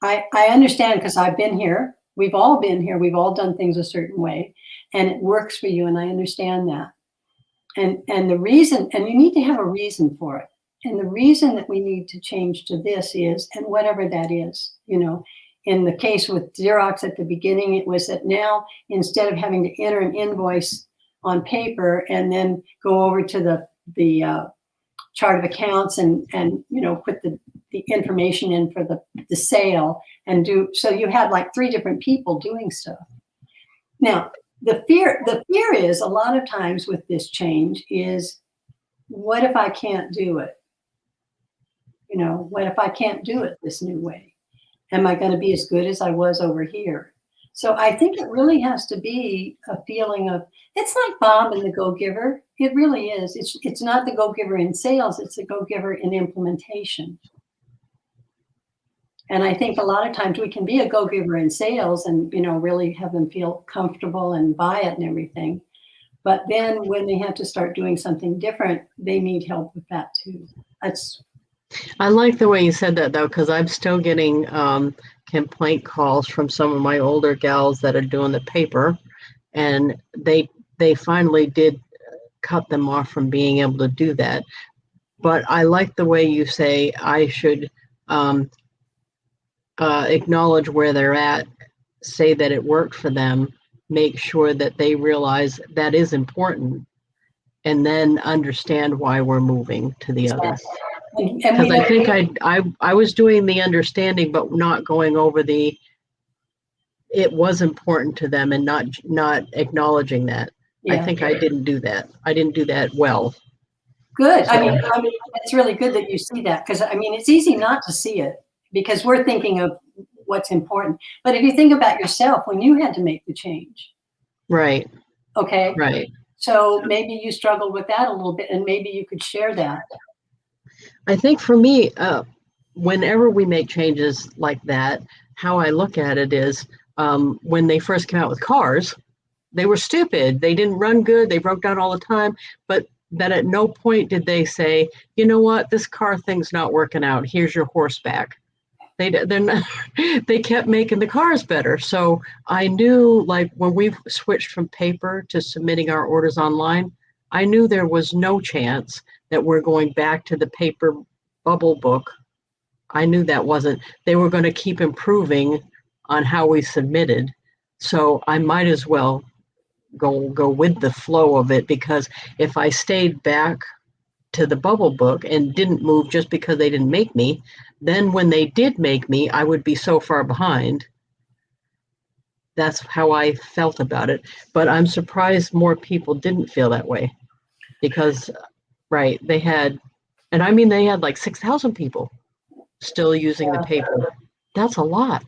I understand, because I've been here. We've all been here. We've all done things a certain way, and it works for you. And I understand that. And the reason, and you need to have a reason for it. And the reason that we need to change to this is, and whatever that is, you know, in the case with Xerox at the beginning, it was that now, instead of having to enter an invoice on paper and then go over to the chart of accounts and you know, put the information in for the sale and do, so you had like 3 different people doing stuff. Now, the fear is, a lot of times with this change is, what if I can't do it? You know, what if I can't do it this new way? Am I going to be as good as I was over here? So I think it really has to be a feeling of, it's like Bob and the Go-Giver. It really is. It's not the Go-Giver in sales. It's the Go-Giver in implementation. And I think a lot of times we can be a go-giver in sales and, you know, really have them feel comfortable and buy it and everything. But then when they have to start doing something different, they need help with that too. I like the way you said that, though, because I'm still getting complaint calls from some of my older gals that are doing the paper, and they finally did cut them off from being able to do that. But I like the way you say I should acknowledge where they're at, say that it worked for them, make sure that they realize that is important, and then understand why we're moving to the other. And Because I think I was doing the understanding, but not going over the, it was important to them, and not acknowledging that. Yeah. I think I didn't do that. I didn't do that well. Good. So, I mean, it's really good that you see that, because I mean, it's easy not to see it because we're thinking of what's important. But if you think about yourself when you had to make the change. right. Okay. Right. So maybe you struggled with that a little bit, and maybe you could share that. I think for me, whenever we make changes like that, how I look at it is, when they first came out with cars, they were stupid. They didn't run good. They broke down all the time. But that at no point did they say, you know what, this car thing's not working out. Here's your horseback. They're not, they kept making the cars better. So I knew, like, when we switched from paper to submitting our orders online, I knew there was no chance that we're going back to the paper bubble book. I knew that wasn't, they were going to keep improving on how we submitted. So I might as well go with the flow of it, because if I stayed back to the bubble book and didn't move just because they didn't make me, then when they did make me, I would be so far behind. That's how I felt about it. But I'm surprised more people didn't feel that way, because, right, they had, and I mean, they had like 6,000 people still using the paper. That's a lot.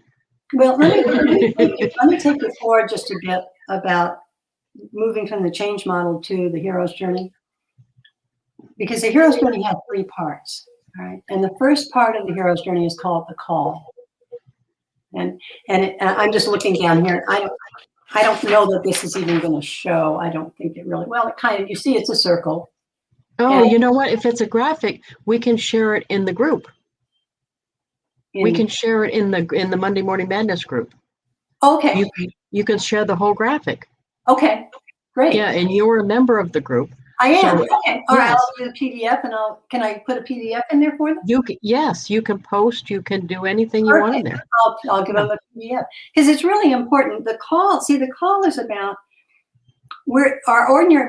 Well, let me take you forward just a bit about moving from the change model to the hero's journey, because the hero's journey has 3 parts. All right, and the first part of the hero's journey is called the call. And I'm just looking down here. I don't know that this is even going to show. I don't think it really. Well, it kind of. You see, it's a circle. Oh, and you know what? If it's a graphic, we can share it in the group. We can share it in the Monday Morning Madness group. Okay. You can share the whole graphic. Okay. Great. Yeah, and you're a member of the group. I am. So, okay. All right. I'll do the PDF, and can I put a PDF in there for them? Yes, you can post. You can do anything you want in there. I'll give them a PDF, because it's really important. The call. See, the call is about. We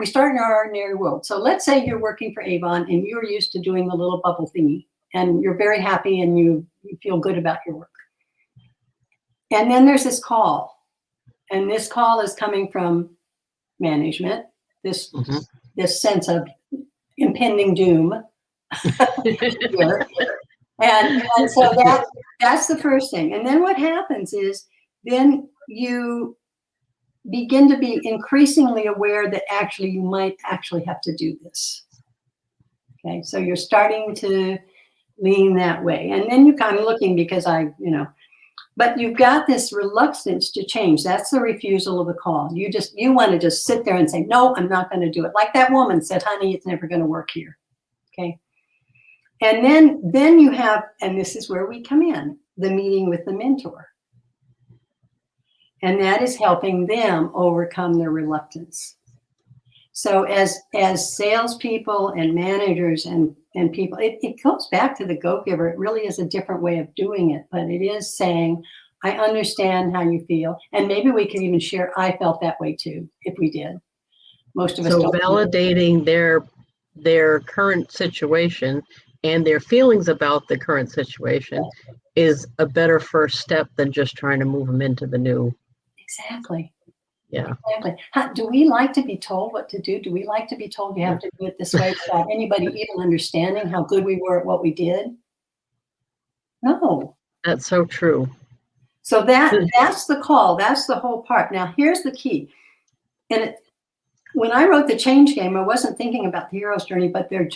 start in our ordinary world. So let's say you're working for Avon and you're used to doing the little bubble thingy, and you're very happy and you feel good about your work. And then there's this call, and this call is coming from management, this sense of impending doom. and so that's the first thing. And then what happens is then you begin to be increasingly aware that actually you might actually have to do this. Okay, so you're starting to lean that way. And then you kind of looking, because but you've got this reluctance to change. That's the refusal of the call. You want to just sit there and say, no, I'm not going to do it. Like that woman said, honey, it's never going to work here. Okay. And then you have, and this is where we come in, the meeting with the mentor. And that is helping them overcome their reluctance. So as salespeople and managers and people, it goes back to the go-giver. It really is a different way of doing it, but it is saying, I understand how you feel. And maybe we can even share, I felt that way too, if we did. Most of us don't. So validating their current situation and their feelings about the current situation is a better first step than just trying to move them into the new. Exactly. Yeah. Exactly. Do we like to be told what to do? Do we like to be told you have to do it this way without anybody even understanding how good we were at what we did? No. That's so true. So that's the call. That's the whole part. Now, here's the key. And when I wrote the change game, I wasn't thinking about the hero's journey, but they're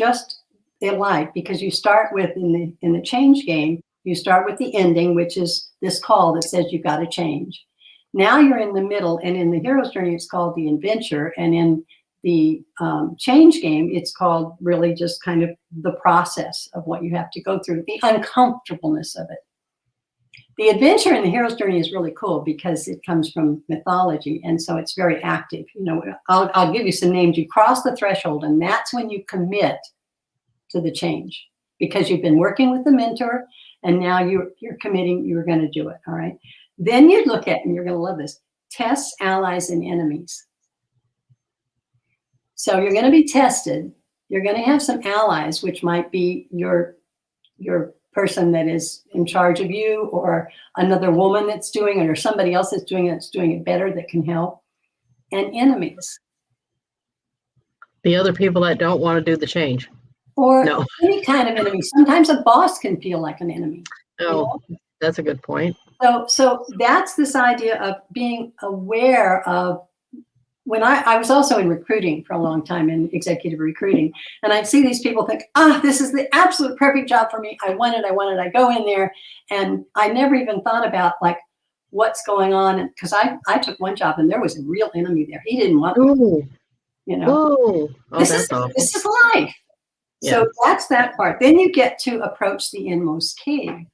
alike, because you start with, in the change game, you start with the ending, which is this call that says you've got to change. Now you're in the middle, and in the hero's journey, it's called the adventure. And in the change game, it's called really just kind of the process of what you have to go through, the uncomfortableness of it. The adventure in the hero's journey is really cool because it comes from mythology, and so it's very active. I'll give you some names. You cross the threshold, and that's when you commit to the change, because you've been working with the mentor, And now you're committing, you're going to do it. All right. Then you look at, and you're going to love this, tests, allies, and enemies. So you're going to be tested. You're going to have some allies, which might be your person that is in charge of you, or another woman that's doing it, or somebody else that's doing it better, that can help. And enemies. The other people that don't want to do the change. Or no. Any kind of enemy. Sometimes a boss can feel like an enemy. Oh, that's a good point. So that's this idea of being aware of, when I was also in recruiting for a long time, in executive recruiting, and I'd see these people think, this is the absolute perfect job for me. I want it. I go in there, and I never even thought about like what's going on. Because I took one job and there was a real enemy there. He didn't want me, you know. Oh, this is life. Yeah. So that's that part. Then you get to approach the inmost cave.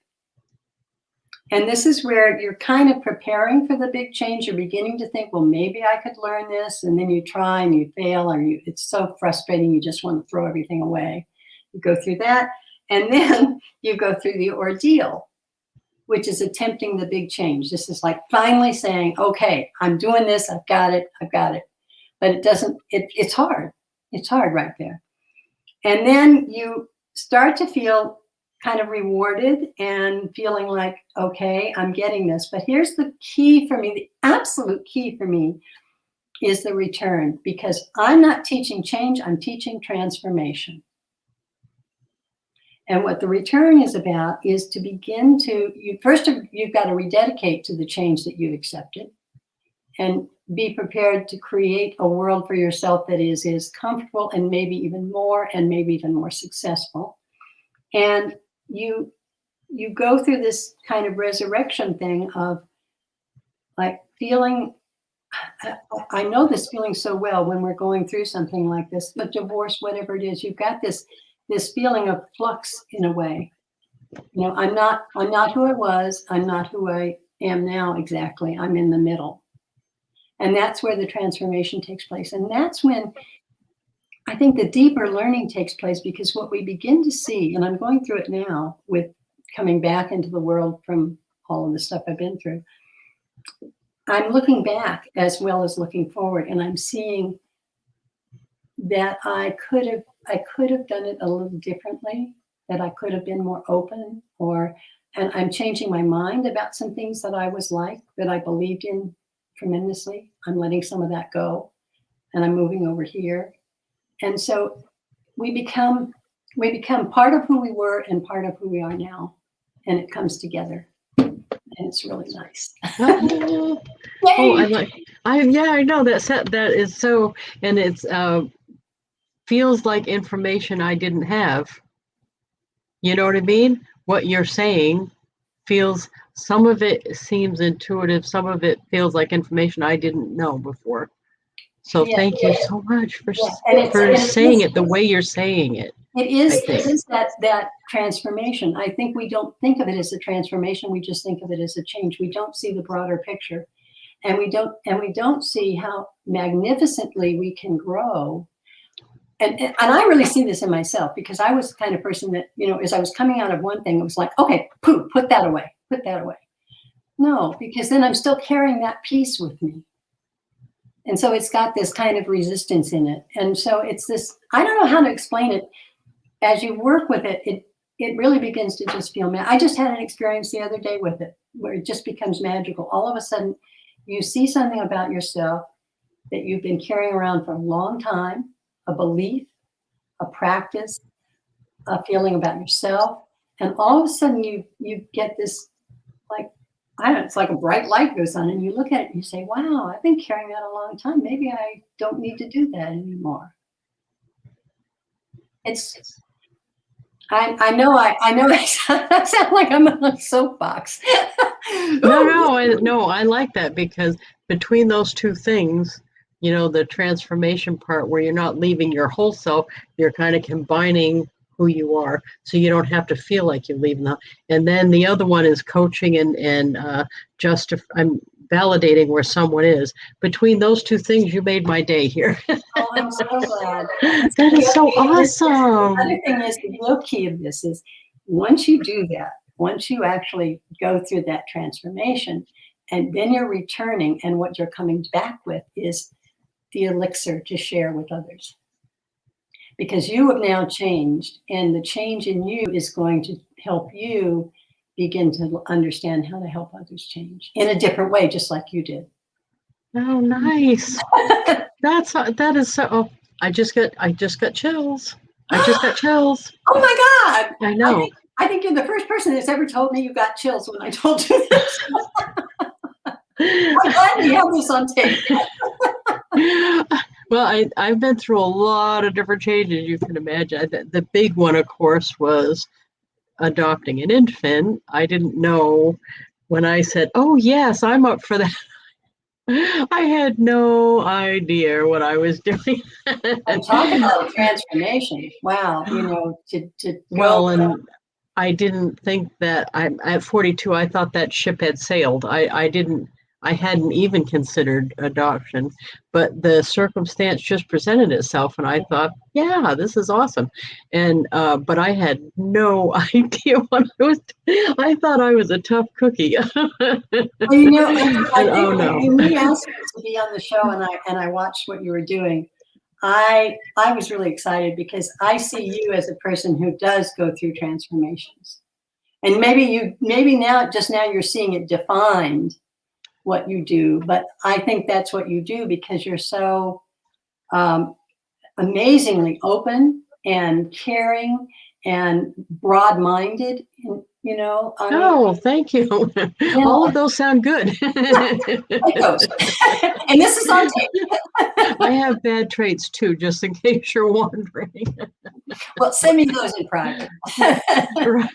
And this is where you're kind of preparing for the big change. You're beginning to think, well, maybe I could learn this. And then you try and you fail, or it's so frustrating, you just want to throw everything away. You go through that. And then you go through the ordeal, which is attempting the big change. This is like finally saying, okay, I'm doing this. I've got it. But it doesn't, it's hard. It's hard right there. And then you start to feel kind of rewarded and feeling like, okay, I'm getting this. But here's the key for me, the absolute key for me is the return, because I'm not teaching change, I'm teaching transformation. And what the return is about is to begin to, you've got to rededicate to the change that you've accepted, and be prepared to create a world for yourself that is comfortable, and maybe even more successful. And you go through this kind of resurrection thing of like feeling, I know this feeling so well when we're going through something like this, a divorce, whatever it is, you've got this feeling of flux in a way. You know, I'm not who I was, I'm not who I am now exactly, I'm in the middle. And that's where the transformation takes place. And that's when I think the deeper learning takes place, because what we begin to see, and I'm going through it now with coming back into the world from all of the stuff I've been through, I'm looking back as well as looking forward, and I'm seeing that I could have done it a little differently, that I could have been more open, and I'm changing my mind about some things that I was like, that I believed in tremendously. I'm letting some of that go, and I'm moving over here. And so we become part of who we were and part of who we are now, and it comes together, and it's really nice. I know that is so, and it's feels like information I didn't have. You know what I mean? What you're saying feels, some of it seems intuitive, some of it feels like information I didn't know before. So thank you so much for saying it the way you're saying it. It is that transformation. I think we don't think of it as a transformation. We just think of it as a change. We don't see the broader picture, and we don't see how magnificently we can grow. And I really see this in myself, because I was the kind of person that, you know, as I was coming out of one thing, it was like, okay, put that away. No, because then I'm still carrying that piece with me. And so it's got this kind of resistance in it. And so it's this, I don't know how to explain it. As you work with it, it really begins to just feel I just had an experience the other day with it, where it just becomes magical. All of a sudden, you see something about yourself that you've been carrying around for a long time, a belief, a practice, a feeling about yourself. And all of a sudden you get this, like, I don't know, it's like a bright light goes on, and you look at it and you say, wow, I've been carrying that a long time. Maybe I don't need to do that anymore. I know I sound like I'm on a soapbox. No, I like that, because between those two things, you know, the transformation part where you're not leaving your whole self, you're kind of combining who you are, so you don't have to feel like you're leaving that. And then the other one is coaching and I'm validating where someone is. Between those two things, you made my day here. Oh, I'm so glad. That is so awesome. The other thing is, the real key of this is, once you do that, once you actually go through that transformation, and then you're returning, and what you're coming back with is the elixir to share with others. Because you have now changed, and the change in you is going to help you begin to understand how to help others change in a different way, just like you did. Oh, nice. That is so. Oh, I just got chills. I just got chills. Oh my God! I know. I think you're the first person that's ever told me you got chills when I told you this. I'm glad we have this on tape. Well, I've been through a lot of different changes, you can imagine. The big one, of course, was adopting an infant. I didn't know when I said, "Oh, yes, I'm up for that." I had no idea what I was doing. I'm talking about a transformation. Wow, to Well, go. and I didn't think that I'm at 42. I thought that ship had sailed. I hadn't even considered adoption, but the circumstance just presented itself, and I thought, yeah, this is awesome. And but I had no idea what I was. I thought I was a tough cookie. Well, I And, oh think no. when you asked me to be on the show, and I watched what you were doing, I was really excited because I see you as a person who does go through transformations, and maybe now you're seeing it defined what you do, but I think that's what you do because you're so amazingly open and caring and broad-minded. Oh, thank you. All of those sound good. It goes. And this is on tape. I have bad traits too, just in case you're wondering. Well, send me those in private. Right.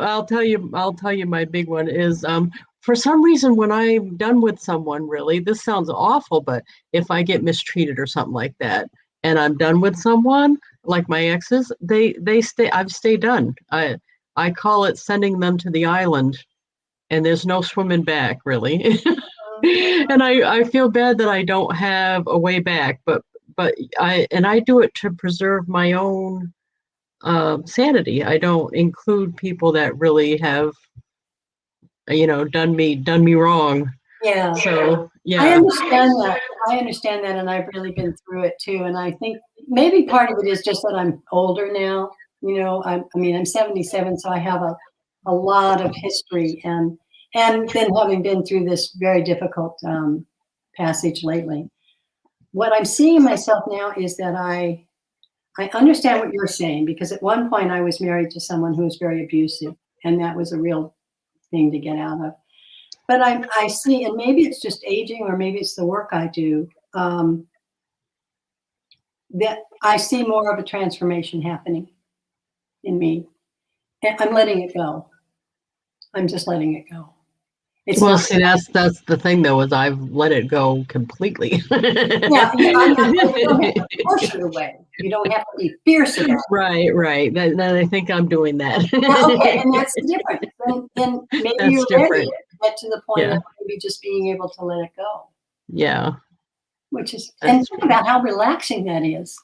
I'll tell you my big one is for some reason when I'm done with someone, really, this sounds awful, but if I get mistreated or something like that, and I'm done with someone, like my exes, they stay. I've stayed done. I call it sending them to the island, and there's no swimming back, really. And I feel bad that I don't have a way back, but I do it to preserve my own sanity. I don't include people that really have, done me wrong. Yeah. So yeah. I understand that, and I've really been through it too. And I think maybe part of it is just that I'm older now. I'm 77, so I have a lot of history, and then having been through this very difficult passage lately. What I'm seeing in myself now is that I understand what you're saying, because at one point I was married to someone who was very abusive, and that was a real thing to get out of. But I see, and maybe it's just aging, or maybe it's the work I do, that I see more of a transformation happening in me. And I'm letting it go. I'm just letting it go. Well, see, that's the thing, though, is I've let it go completely. Yeah, I'm not, you don't have to push it away. You don't have to be fierce about it. Right. Then I think I'm doing that. Okay, and that's the difference. Then maybe That's you're different. ready to get to the point Yeah. of maybe just being able to let it go. Yeah. Which is, That's and think about how relaxing that is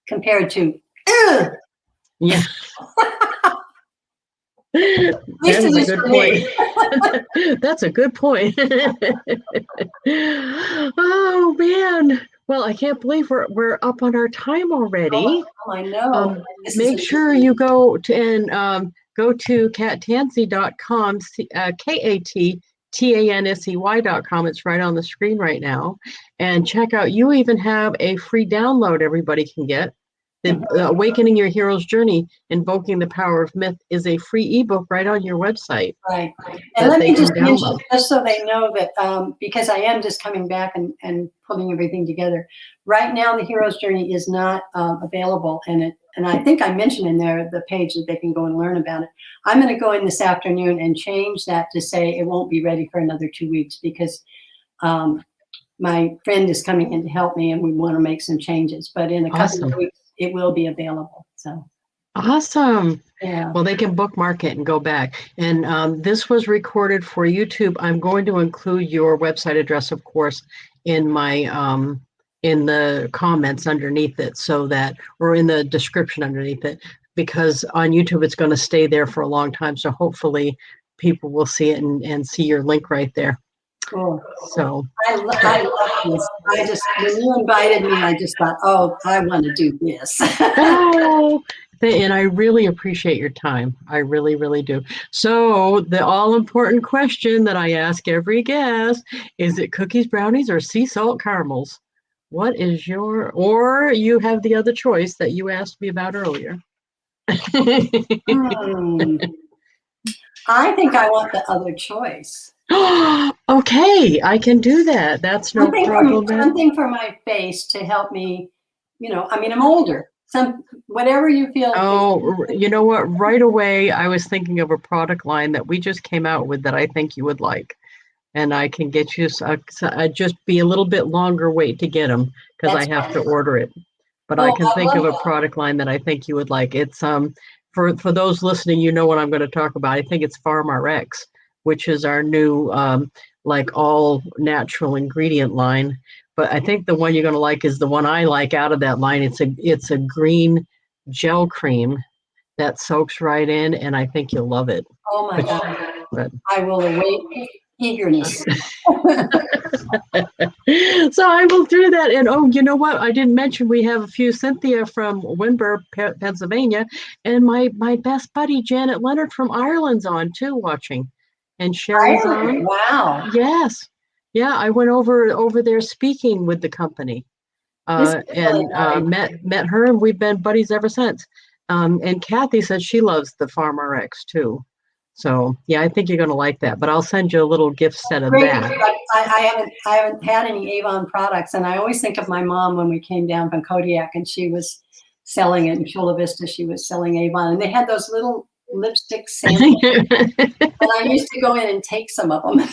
compared to, yeah. That's a good point. That's a good point. Oh man. Well, I can't believe we're up on our time already. Oh, I know. Make sure you go to go to kattansey.com, KATTANSEY.com. It's right on the screen right now. And check out, you even have a free download everybody can get. The Awakening Your Hero's Journey, Invoking the Power of Myth is a free ebook right on your website. Right. And let me just mention, just so they know that, because I am just coming back and putting everything together. Right now, the Hero's Journey is not available. And I think I mentioned in there the page that they can go and learn about it. I'm going to go in this afternoon and change that to say it won't be ready for another 2 weeks, because my friend is coming in to help me, and we want to make some changes. But in a couple of weeks, it will be available. So awesome. Yeah. Well, they can bookmark it and go back. And this was recorded for YouTube. I'm going to include your website address, of course, in my in the comments underneath it, so that, or in the description underneath it, because on YouTube it's going to stay there for a long time. So hopefully people will see it and see your link right there. Cool. So I love this. I just, when you invited me, I just thought, oh, I want to do this. oh, and I really appreciate your time. I really, really do. So the all important question that I ask every guest, is it cookies, brownies, or sea salt caramels? What is your, or you have the other choice that you asked me about earlier. Hmm. I think I want the other choice. Okay, I can do that. That's no problem. Something for my face to help me, I mean, I'm older. Whatever you feel. Oh, you know what? Right away, I was thinking of a product line that we just came out with that I think you would like. And I can get you, just be a little bit longer wait to get them because I That's have fine. to order it. But I Oh, can I think of love a that. product line that I think you would like. It's for those listening, you know what I'm going to talk about. I think it's Farm RX, which is our new like all natural ingredient line. But I think the one you're going to like is the one I like out of that line. It's a green gel cream that soaks right in, and I think you'll love it. Oh my God. But I will await eagerness. so I will do that. And oh, you know what? I didn't mention we have a few Cynthia from Wimber, Pennsylvania, and my best buddy Janet Leonard from Ireland's on too, watching, and Sherry's on. Wow. Yes, yeah. I went over there speaking with the company, This is really and nice. met her, and we've been buddies ever since. And Kathy said she loves the Farm RX too. So yeah, I think you're going to like that. But I'll send you a little gift set of Great. that. I haven't had any Avon products, and I always think of my mom when we came down from Kodiak, and she was selling it in Chula Vista. She was selling Avon, and they had those little lipstick samples. And I used to go in and take some of them.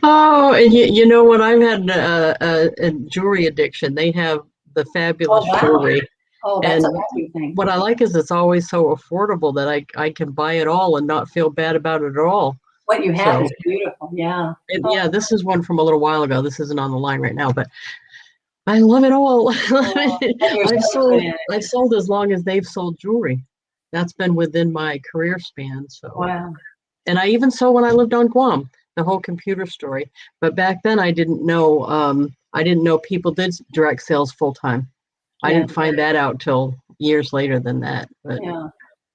Oh, and you know what? I've had a jewelry addiction. They have the fabulous Oh, wow. jewelry, Oh, that's and a lucky thing. what I like is it's always so affordable that I can buy it all and not feel bad about it at all. What you have So, is beautiful. Yeah. yeah, this is one from a little while ago. This isn't on the line right now, but I love it all. And you're I've so good sold at it. I've sold as long as they've sold jewelry. That's been within my career span. So. Wow. And I even saw when I lived on Guam, the whole computer story. But back then I didn't know people did direct sales full time. I Yeah. didn't find that out till years later than that. But Yeah.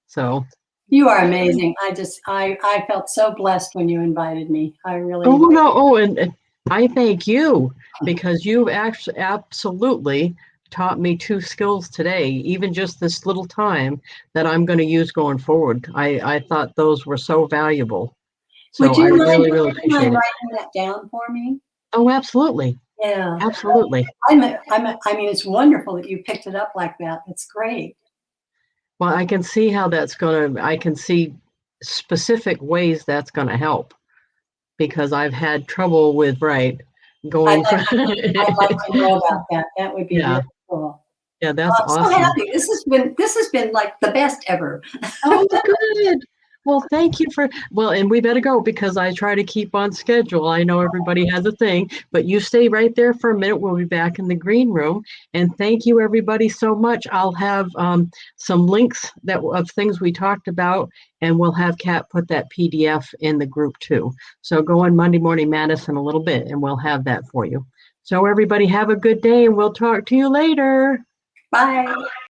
so You are amazing. I felt so blessed when you invited me. I really. oh no, oh and I thank you because you've actually absolutely taught me two skills today, even just this little time that I'm going to use going forward. I thought those were so valuable. Would So I you mind, really, really would you mind appreciate it. writing that down for me? Oh, absolutely. Yeah. Absolutely. I mean, it's wonderful that you picked it up like that. It's great. Well, I can see how I can see specific ways that's going to help because I've had trouble with, right, I'd going like, from, I'd like to know about that. That would be yeah, really cool. yeah, Oh, that's I'm so awesome. happy. This has been like the best ever. Oh, good. Well, thank you well, and we better go because I try to keep on schedule. I know everybody has a thing, but you stay right there for a minute. We'll be back in the green room. And thank you, everybody, so much. I'll have some links of things we talked about, and we'll have Kat put that PDF in the group too. So go on Monday Morning Madison a little bit, and we'll have that for you. So everybody have a good day, and we'll talk to you later. Bye.